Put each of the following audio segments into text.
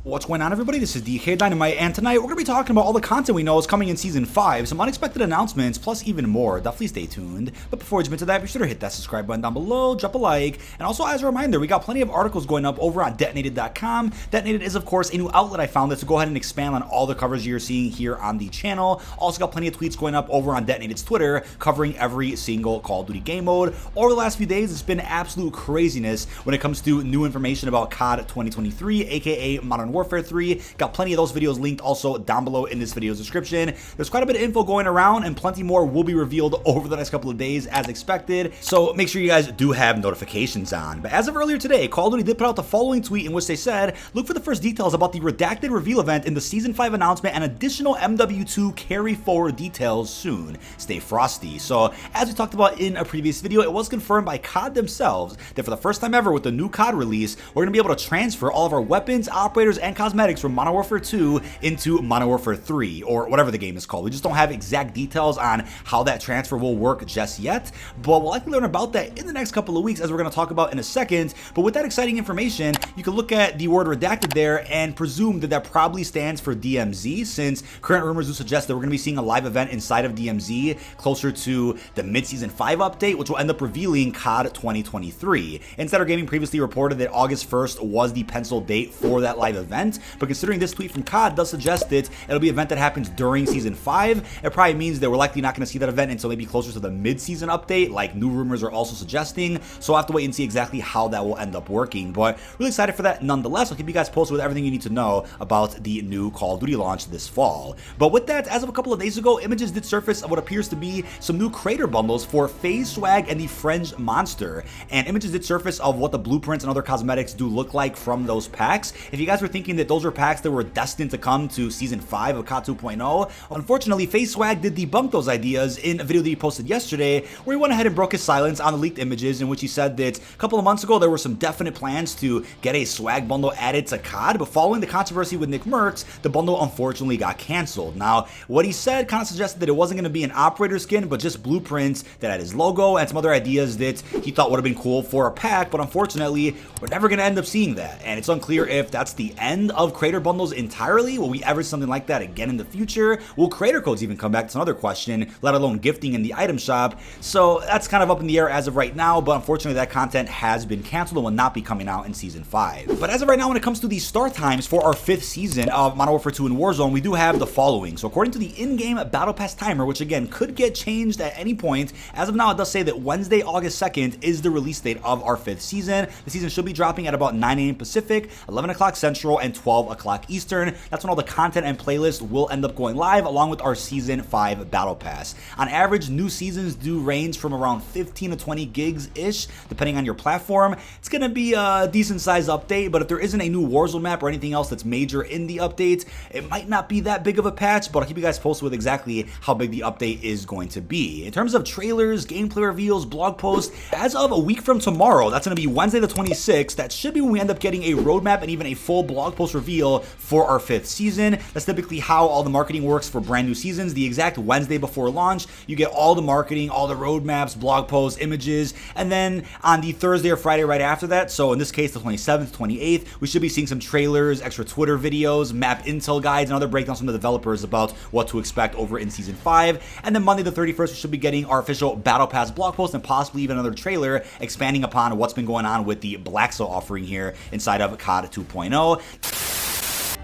What's going on, everybody? This is dkdynamite, and tonight we're going to be talking about all the content we know is coming in Season 5, some unexpected announcements, plus even more. Definitely stay tuned. But before we jump into that, be sure to hit that subscribe button down below, drop a like, and also as a reminder, we got plenty of articles going up over on detonated.com. Detonated is, of course, a new outlet I found, so go ahead and expand on all the covers you're seeing here on the channel. Also got plenty of tweets going up over on Detonated's Twitter, covering every single Call of Duty game mode. Over the last few days, it's been absolute craziness when it comes to new information about COD 2023, aka Modern Warfare 3. Got plenty of those videos linked also down below in this video's description. There's quite a bit of info going around, and plenty more will be revealed over the next couple of days as expected, so make sure you guys do have notifications on. But as of earlier today, Call of Duty did put out the following tweet in which they said, look for the first details about the redacted reveal event in the Season 5 announcement and additional MW2 carry forward details soon. Stay frosty. So as we talked about in a previous video, it was confirmed by COD themselves that for the first time ever with the new COD release, we're going to be able to transfer all of our weapons, operators, and cosmetics from Modern Warfare 2 into Modern Warfare 3, or whatever the game is called. We just don't have exact details on how that transfer will work just yet, but we'll likely learn about that in the next couple of weeks, as we're going to talk about in a second. But with that exciting information, you can look at the word redacted there and presume that that probably stands for DMZ, since current rumors do suggest that we're going to be seeing a live event inside of DMZ closer to the mid-season 5 update, which will end up revealing COD 2023. Insider Gaming previously reported that August 1st was the penciled date for that live event, but considering this tweet from COD does suggest that it'll be an event that happens during Season 5, it probably means that we're likely not going to see that event until maybe closer to the mid-season update, like new rumors are also suggesting, so I'll have to wait and see exactly how that will end up working, but really excited for that nonetheless. I'll keep you guys posted with everything you need to know about the new Call of Duty launch this fall. But with that, as of a couple of days ago, images did surface of what appears to be some new crater bundles for FaZe Swag and the Fringe Monster, and images did surface of what the blueprints and other cosmetics do look like from those packs. If you guys were thinking that those were packs that were destined to come to Season 5 of COD 2.0, unfortunately, FaZe Swag did debunk those ideas in a video that he posted yesterday, where he went ahead and broke his silence on the leaked images, in which he said that a couple of months ago there were some definite plans to get a swag bundle added to COD, but following the controversy with Nick Merckx, the bundle unfortunately got canceled. Now, what he said kind of suggested that it wasn't going to be an operator skin, but just blueprints that had his logo and some other ideas that he thought would have been cool for a pack, but unfortunately, we're never going to end up seeing that, and it's unclear if that's the end of crater bundles entirely. Will we ever see something like that again in the future? Will crater codes even come back? That's another question, let alone gifting in the item shop. So that's kind of up in the air as of right now, but unfortunately that content has been canceled and will not be coming out in Season 5. But as of right now, when it comes to the start times for our 5th season of Modern Warfare 2 and Warzone, we do have the following. So according to the in-game Battle Pass timer, which again could get changed at any point, as of now it does say that Wednesday, August 2nd is the release date of our 5th season. The season should be dropping at about 9 a.m. Pacific, 11 o'clock Central, and 12 o'clock Eastern. That's when all the content and playlists will end up going live, along with our Season 5 Battle Pass. On average, new seasons do range from around 15 to 20 gigs-ish, depending on your platform. It's going to be a decent-sized update, but if there isn't a new Warzone map or anything else that's major in the update, it might not be that big of a patch, but I'll keep you guys posted with exactly how big the update is going to be. In terms of trailers, gameplay reveals, blog posts, as of a week from tomorrow, that's going to be Wednesday the 26th, that should be when we end up getting a roadmap and even a full blog post reveal for our 5th season. That's typically how all the marketing works for brand new seasons. The exact Wednesday before launch, you get all the marketing, all the roadmaps, blog posts, images, and then on the Thursday or Friday right after that, so in this case the 27th, 28th, we should be seeing some trailers, extra Twitter videos, map intel guides, and other breakdowns from the developers about what to expect over in Season 5. And then Monday the 31st, we should be getting our official Battle Pass blog post and possibly even another trailer expanding upon what's been going on with the Black Cell offering here inside of COD 2.0.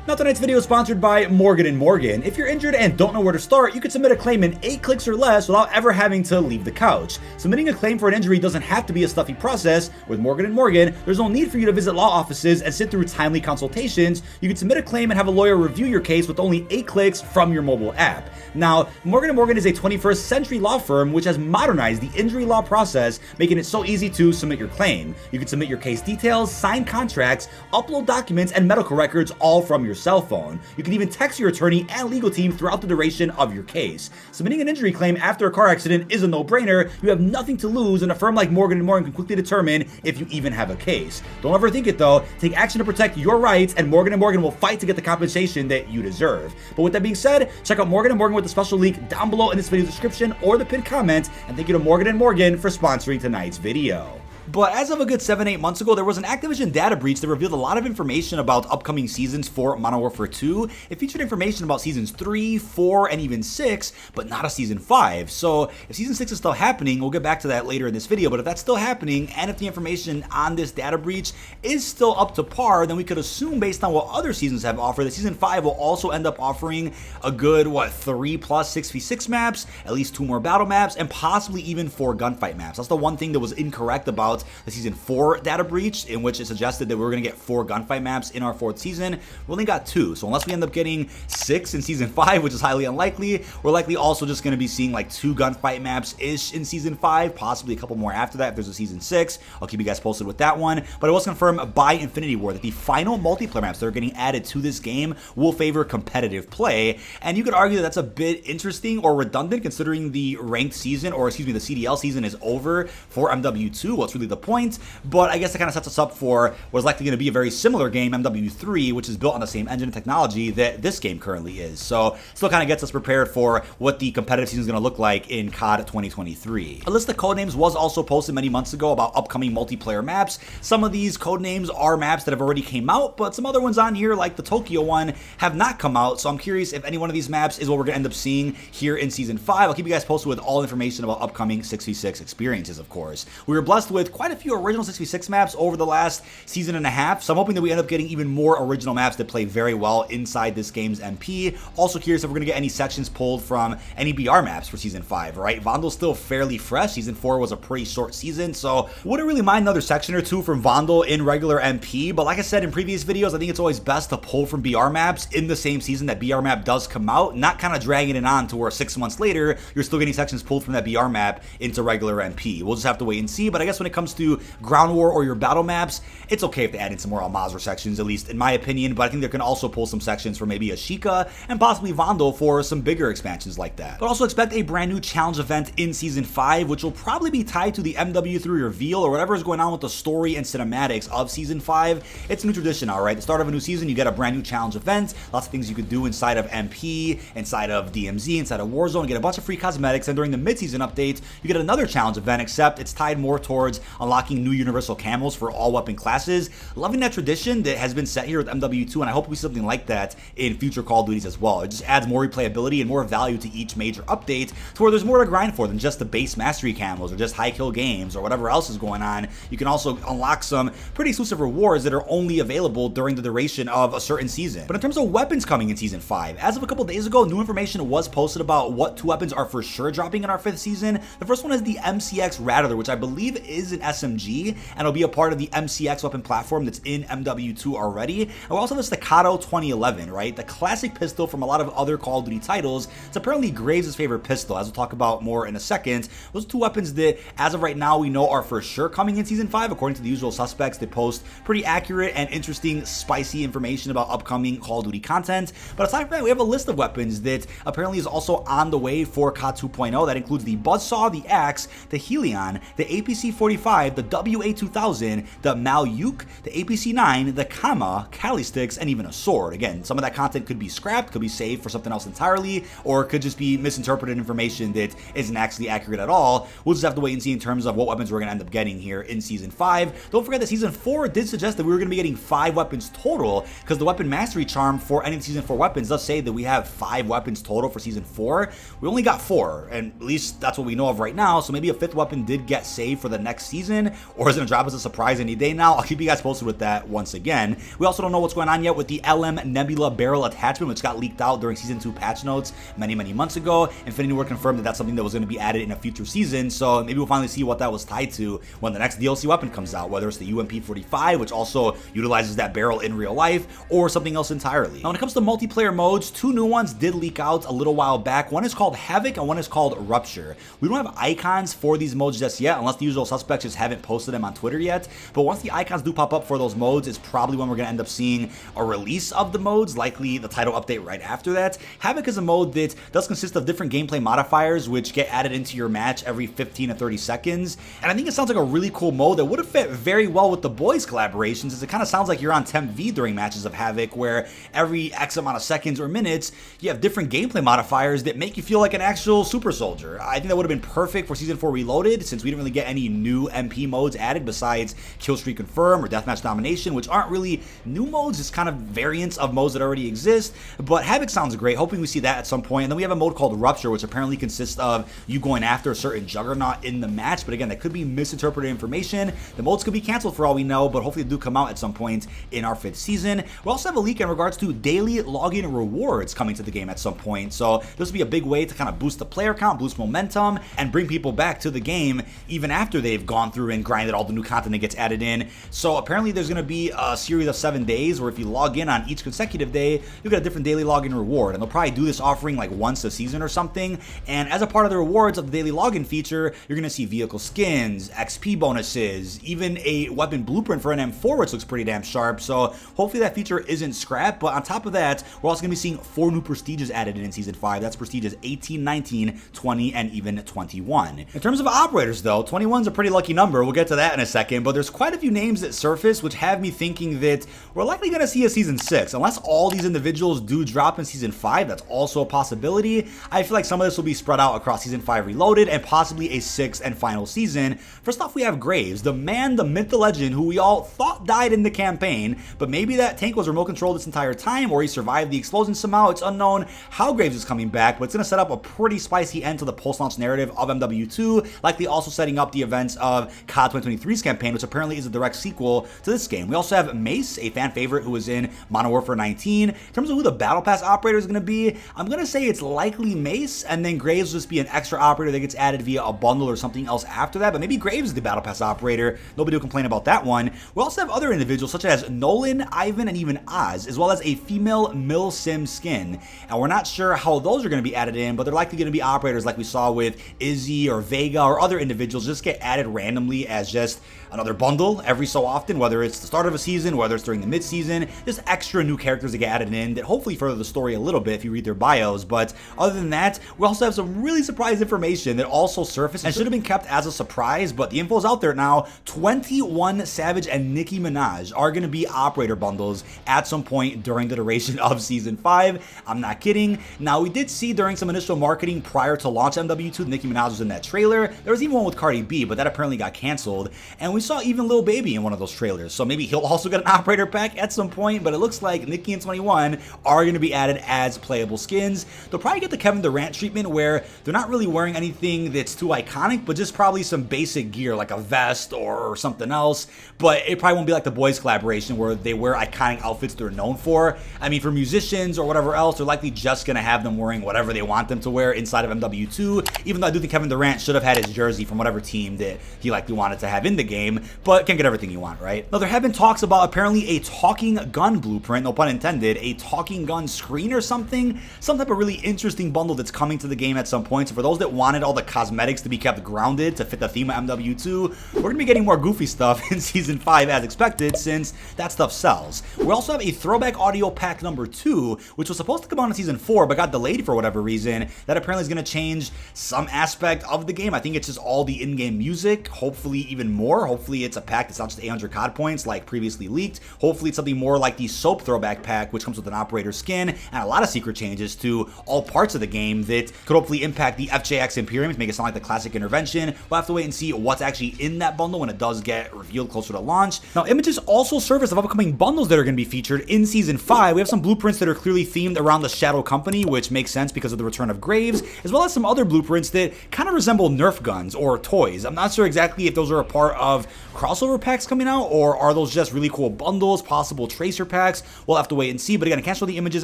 Now, tonight's video is sponsored by Morgan & Morgan. If you're injured and don't know where to start, you can submit a claim in 8 clicks or less without ever having to leave the couch. Submitting a claim for an injury doesn't have to be a stuffy process. With Morgan & Morgan, there's no need for you to visit law offices and sit through timely consultations. You can submit a claim and have a lawyer review your case with only 8 clicks from your mobile app. Now, Morgan & Morgan is a 21st century law firm which has modernized the injury law process, making it so easy to submit your claim. You can submit your case details, sign contracts, upload documents, and medical records all from your cell phone. You can even text your attorney and legal team throughout the duration of your case. Submitting an injury claim after a car accident is a no-brainer. You have nothing to lose, and a firm like Morgan & Morgan can quickly determine if you even have a case. Don't overthink it though. Take action to protect your rights, and Morgan & Morgan will fight to get the compensation that you deserve. But with that being said, check out Morgan & Morgan with the special link down below in this video's description or the pinned comment, and thank you to Morgan & Morgan for sponsoring tonight's video. But as of a good 7-8 months ago, there was an Activision data breach that revealed a lot of information about upcoming seasons for Modern Warfare 2. It featured information about seasons 3, 4, and even 6, but not a season 5. So if season 6 is still happening, we'll get back to that later in this video, but if that's still happening, and if the information on this data breach is still up to par, then we could assume based on what other seasons have offered that season 5 will also end up offering a good, 3+ 6v6 maps, at least 2 more battle maps, and possibly even 4 gunfight maps. That's the one thing that was incorrect about the season 4 data breach, in which it suggested that we were going to get 4 gunfight maps in our 4th season. We only got 2, so unless we end up getting 6 in season 5, which is highly unlikely, we're likely also just going to be seeing like 2 gunfight maps-ish in season 5, possibly a couple more after that if there's a season 6. I'll keep you guys posted with that one, but it was confirmed by Infinity Ward that the final multiplayer maps that are getting added to this game will favor competitive play, and you could argue that that's a bit interesting or redundant considering the ranked season, or excuse me, the CDL season is over for MW2. What's really the point? But I guess it kind of sets us up for what is likely going to be a very similar game, MW3, which is built on the same engine and technology that this game currently is. So still kind of gets us prepared for what the competitive season is going to look like in COD 2023. A list of codenames was also posted many months ago about upcoming multiplayer maps. Some of these codenames are maps that have already came out, but some other ones on here, like the Tokyo one, have not come out. So I'm curious if any one of these maps is what we're going to end up seeing here in season 5. I'll keep you guys posted with all information about upcoming 6v6 experiences, of course. We were blessed with quite a few original 6v6 maps over the last season and a half, so I'm hoping that we end up getting even more original maps that play very well inside this game's MP. Also curious if we're going to get any sections pulled from any BR maps for season 5, right? Vandal's still fairly fresh. Season 4 was a pretty short season, so wouldn't really mind another section or 2 from Vandal in regular MP, but like I said in previous videos, I think it's always best to pull from BR maps in the same season that BR map does come out, not kind of dragging it on to where 6 months later, you're still getting sections pulled from that BR map into regular MP. We'll just have to wait and see, but I guess when it comes to ground war or your battle maps, it's okay if they add in some more Al-Mazrah sections, at least in my opinion, but I think they can also pull some sections for maybe Ashika and possibly Vandal for some bigger expansions like that. But also expect a brand new challenge event in season 5, which will probably be tied to the MW3 reveal or whatever is going on with the story and cinematics of season 5. It's a new tradition, alright? The start of a new season, you get a brand new challenge event, lots of things you could do inside of MP, inside of DMZ, inside of Warzone, get a bunch of free cosmetics, and during the mid-season update, you get another challenge event, except it's tied more towards unlocking new universal camos for all weapon classes. Loving that tradition that has been set here with MW2, and I hope we see something like that in future Call of Duties as well. It just adds more replayability and more value to each major update to where there's more to grind for than just the base mastery camos or just high kill games or whatever else is going on. You can also unlock some pretty exclusive rewards that are only available during the duration of a certain season. But in terms of weapons coming in season 5, as of a couple days ago, new information was posted about what 2 weapons are for sure dropping in our 5th season. The first one is the MCX Reverted, which I believe is an SMG, and it'll be a part of the MCX weapon platform that's in MW2 already. And we also have the Staccato 2011, right? The classic pistol from a lot of other Call of Duty titles. It's apparently Graves' favorite pistol, as we'll talk about more in a second. Those 2 weapons that, as of right now, we know are for sure coming in season 5, according to the usual suspects. They post pretty accurate and interesting, spicy information about upcoming Call of Duty content. But aside from that, we have a list of weapons that apparently is also on the way for COD 2.0. That includes the Buzzsaw, the Axe, the Helion, the APC-45, the WA-2000, the Malyuk, the APC-9, the Kama, Kali Sticks, and even a sword. Again, some of that content could be scrapped, could be saved for something else entirely, or it could just be misinterpreted information that isn't actually accurate at all. We'll just have to wait and see in terms of what weapons we're going to end up getting here in Season 5. Don't forget that Season 4 did suggest that we were going to be getting 5 weapons total, because the weapon mastery charm for any Season 4 weapons does say that we have 5 weapons total for Season 4. We only got 4, and at least that's what we know of right now, so maybe a 5th weapon did get saved for the next season, or is it going to drop as a surprise any day now? I'll keep you guys posted with that once again. We also don't know what's going on yet with the LM Nebula barrel attachment, which got leaked out during Season 2 patch notes many months ago. Infinity Ward confirmed that that's something that was going to be added in a future season, so maybe we'll finally see what that was tied to when the next DLC weapon comes out, whether it's the UMP-45, which also utilizes that barrel in real life, or something else entirely. Now, when it comes to multiplayer modes, 2 new ones did leak out a little while back. One is called Havoc and one is called Rupture. We don't have icons for these modes just yet, unless the usual suspects just haven't posted them on Twitter yet, but once the icons do pop up for those modes, it's probably when we're going to end up seeing a release of the modes, likely the title update right after that. Havoc is a mode that does consist of different gameplay modifiers which get added into your match every 15 to 30 seconds, and I think it sounds like a really cool mode that would have fit very well with the boys collaborations, as it kind of sounds like you're on Temp V during matches of Havoc, where every X amount of seconds or minutes you have different gameplay modifiers that make you feel like an actual super soldier. I think that would have been perfect for Season 4 Reloaded, since we didn't really get any new MP modes added besides Kill Streak Confirm or Deathmatch Domination, which aren't really new modes, just kind of variants of modes that already exist. But Havoc sounds great, hoping we see that at some point. And then we have a mode called Rupture, which apparently consists of you going after a certain juggernaut in the match, but again, that could be misinterpreted information. The modes could be canceled for all we know, but hopefully they do come out at some point in our 5th season. We also have a leak in regards to daily login rewards coming to the game at some point, so this will be a big way to kind of boost the player count, boost momentum, and bring people back to the game even after they've gone through and grinded all the new content that gets added in. So apparently there's going to be a series of 7 days where if you log in on each consecutive day, you get a different daily login reward, and they'll probably do this offering like once a season or something. And as a part of the rewards of the daily login feature, you're going to see vehicle skins, XP bonuses, even a weapon blueprint for an M4, which looks pretty damn sharp. So hopefully that feature isn't scrapped. But on top of that, we're also going to be seeing 4 new prestiges added in Season 5. That's prestiges 18, 19, 20, and even 21. In terms of operators though, 21's a pretty lucky number. We'll get to that in a second, but there's quite a few names that surface which have me thinking that we're likely going to see a Season 6. Unless all these individuals do drop in Season 5, that's also a possibility. I feel like some of this will be spread out across Season 5 Reloaded and possibly a 6th and final season. First off, we have Graves, the man, the myth, the legend, who we all thought died in the campaign, but maybe that tank was remote controlled this entire time, or he survived the explosion somehow. It's unknown how Graves is coming back, but it's going to set up a pretty spicy end to the post-launch narrative of MW2, likely also setting up the events of COD 2023's campaign, which apparently is a direct sequel to this game. We also have Mace, a fan favorite who was in Modern Warfare 19. In terms of who the Battle Pass operator is going to be, I'm going to say it's likely Mace, and then Graves will just be an extra operator that gets added via a bundle or something else after that, but maybe Graves is the Battle Pass operator. Nobody will complain about that one. We also have other individuals such as Nolan, Ivan, and even Oz, as well as a female Mil Sim skin. And we're not sure how those are going to be added in, but they're likely going to be operators like we saw with Izzy or Vega or other individuals just get added randomly as just another bundle every so often, whether it's the start of a season, whether it's during the mid-season, just extra new characters that get added in that hopefully further the story a little bit if you read their bios. But other than that, we also have some really surprise information that also surfaced and should have been kept as a surprise, but the info is out there now. 21 Savage and Nicki Minaj are going to be operator bundles at some point during the duration of Season 5. I'm not kidding. Now, we did see during some initial marketing prior to launch MW2, Nicki Minaj was in that trailer. There was even one with Cardi B, but that apparently got canceled. And we saw even Lil Baby in one of those trailers, so maybe he'll also get an operator pack at some point, but it looks like Nicki and 21 are going to be added as playable skins. They'll probably get the Kevin Durant treatment where they're not really wearing anything that's too iconic, but just probably some basic gear like a vest or something else, but it probably won't be like the boys collaboration where they wear iconic outfits they're known for. I mean, for musicians or whatever else, they're likely just going to have them wearing whatever they want them to wear inside of MW2, even though I do think Kevin Durant should have had his jersey from whatever team that he likely wanted to have in the game, but can't get everything you want, right? Now, there have been talks about apparently a talking gun blueprint, no pun intended, a talking gun screen or something, some type of really interesting bundle that's coming to the game at some point. So for those that wanted all the cosmetics to be kept grounded to fit the theme of MW2, we're going to be getting more goofy stuff in Season 5 as expected, since that stuff sells. We also have a Throwback audio pack number 2, which was supposed to come out in Season 4, but got delayed for whatever reason. That apparently is going to change some aspect of the game. I think it's just all the in-game music, hopefully even more. Hopefully it's a pack that's not just 800 COD points like previously leaked. Hopefully it's something more like the Soap Throwback pack, which comes with an operator skin and a lot of secret changes to all parts of the game that could hopefully impact the FJX Imperium to make it sound like the classic intervention. We'll have to wait and see what's actually in that bundle when it does get revealed closer to launch. Now, images also surface of upcoming bundles that are going to be featured in Season 5. We have some blueprints that are clearly themed around the Shadow Company, which makes sense because of the return of Graves, as well as some other blueprints that kind of resemble Nerf guns or toys. I'm not sure exactly if those are a part of crossover packs coming out, or are those just really cool bundles, possible tracer packs. We'll have to wait and see, but again, I can't show the images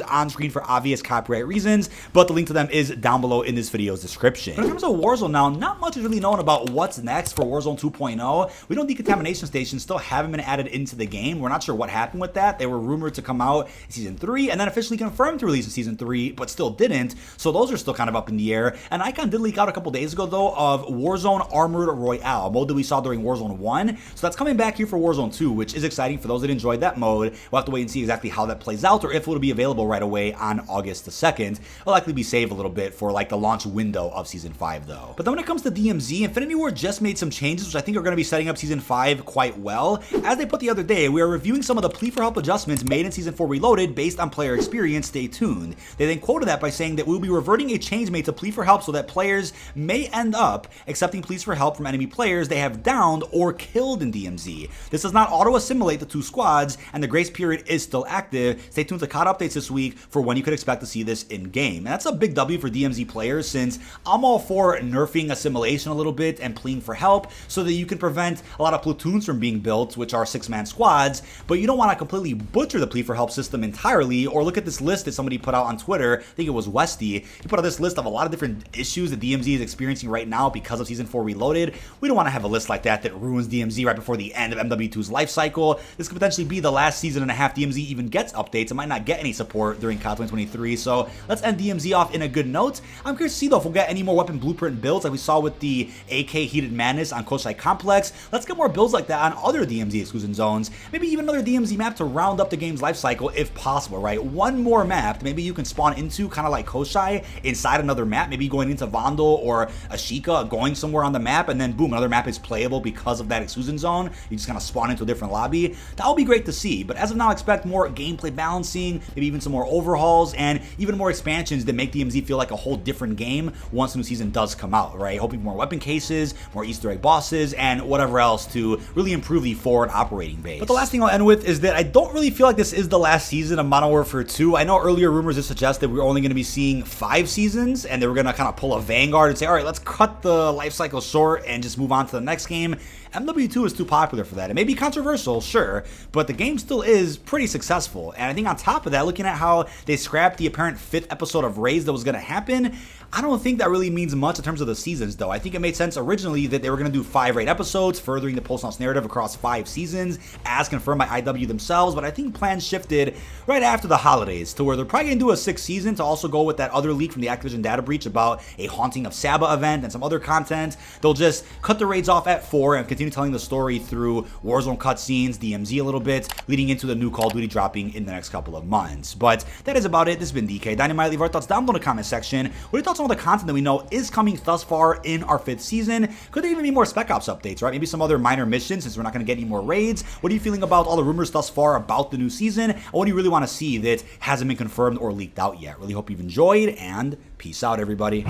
on screen for obvious copyright reasons, but the link to them is down below in this video's description. But in terms of Warzone now, not much is really known about what's next for Warzone 2.0. We know decontamination stations still haven't been added into the game. We're not sure what happened with that. They were rumored to come out in Season 3 and then officially confirmed to release in Season 3, but still didn't, so those are still kind of up in the air. And Icon did leak out a couple days ago though of Warzone Armored Royale, a mode that we saw during Warzone 1, so that's coming back here for Warzone 2, which is exciting for those that enjoyed that mode. We'll have to wait and see exactly how that plays out, or if it'll be available right away on August the 2nd. It'll likely be saved a little bit for like the launch window of Season 5 though. But then when it comes to DMZ, Infinity Ward just made some changes which I think are going to be setting up Season 5 quite well. As they put the other day, we are reviewing some of the plea for help adjustments made in Season 4 Reloaded based on player experience. Stay tuned. They then quoted that by saying that we'll be reverting a change made to plea for help so that players may end up accepting pleas for help from enemy players they have downed or killed in DMZ. This does not auto-assimilate the two squads, and the grace period is still active. Stay tuned to COD updates this week for when you could expect to see this in-game. And that's a big W for DMZ players, since I'm all for nerfing assimilation a little bit and pleading for help so that you can prevent a lot of platoons from being built, which are 6-man squads, but you don't want to completely butcher the plea for help system entirely. Or look at this list that somebody put out on Twitter. I think it was Westy. He put out this list of a lot of different issues that DMZ is experiencing right now because of Season 4 Reloaded. We don't want to have a list like that ruins DMZ right before the end of MW2's life cycle. This could potentially be the last season and a half DMZ even gets updates. It might not get any support during COD 2023, so let's end DMZ off in a good note. I'm curious to see though if we'll get any more weapon blueprint builds like we saw with the AK Heated Madness on Koshai Complex. Let's get more builds like that on other DMZ exclusion zones. Maybe even another DMZ map to round up the game's life cycle if possible, right? One more map that maybe you can spawn into, kind of like Koshai, inside another map, maybe going into Vandal or Ashika, going somewhere on the map, and then boom, another map is playable because of that exclusion zone. You just kind of spawn into a different lobby. That would be great to see, but as of now, expect more gameplay balancing, maybe even some more overhauls, and even more expansions that make DMZ feel like a whole different game once the new season does come out, right? Hoping for more weapon cases, more Easter egg bosses, and whatever else to really improve the forward operating base. But the last thing I'll end with is that I don't really feel like this is the last season of Modern Warfare 2. I know earlier rumors have suggested we're only going to be seeing 5 seasons, and they were going to kind of pull a Vanguard and say, all right, let's cut the life cycle short and just move on to the next game. MW2 is too popular for that. It may be controversial, sure, but the game still is pretty successful. And I think on top of that, looking at how they scrapped the apparent 5th episode of Raids that was going to happen, I don't think that really means much in terms of the seasons, though. I think it made sense originally that they were going to do 5 raid episodes, furthering the post-launch narrative across 5 seasons, as confirmed by IW themselves, but I think plans shifted right after the holidays to where they're probably going to do a 6th season to also go with that other leak from the Activision data breach about a Haunting of Saba event and some other content. They'll just cut the raids off at 4 and continue telling the story through Warzone cutscenes, DMZ a little bit, leading into the new Call of Duty dropping in the next couple of months. But that is about it. This has been dkdynamite. Leave our thoughts down below in the comment section. What are your thoughts on all the content that we know is coming thus far in our 5th season? Could there even be more Spec Ops updates, right? Maybe some other minor missions since we're not going to get any more raids? What are you feeling about all the rumors thus far about the new season? And what do you really want to see that hasn't been confirmed or leaked out yet? Really hope you've enjoyed, and peace out, everybody.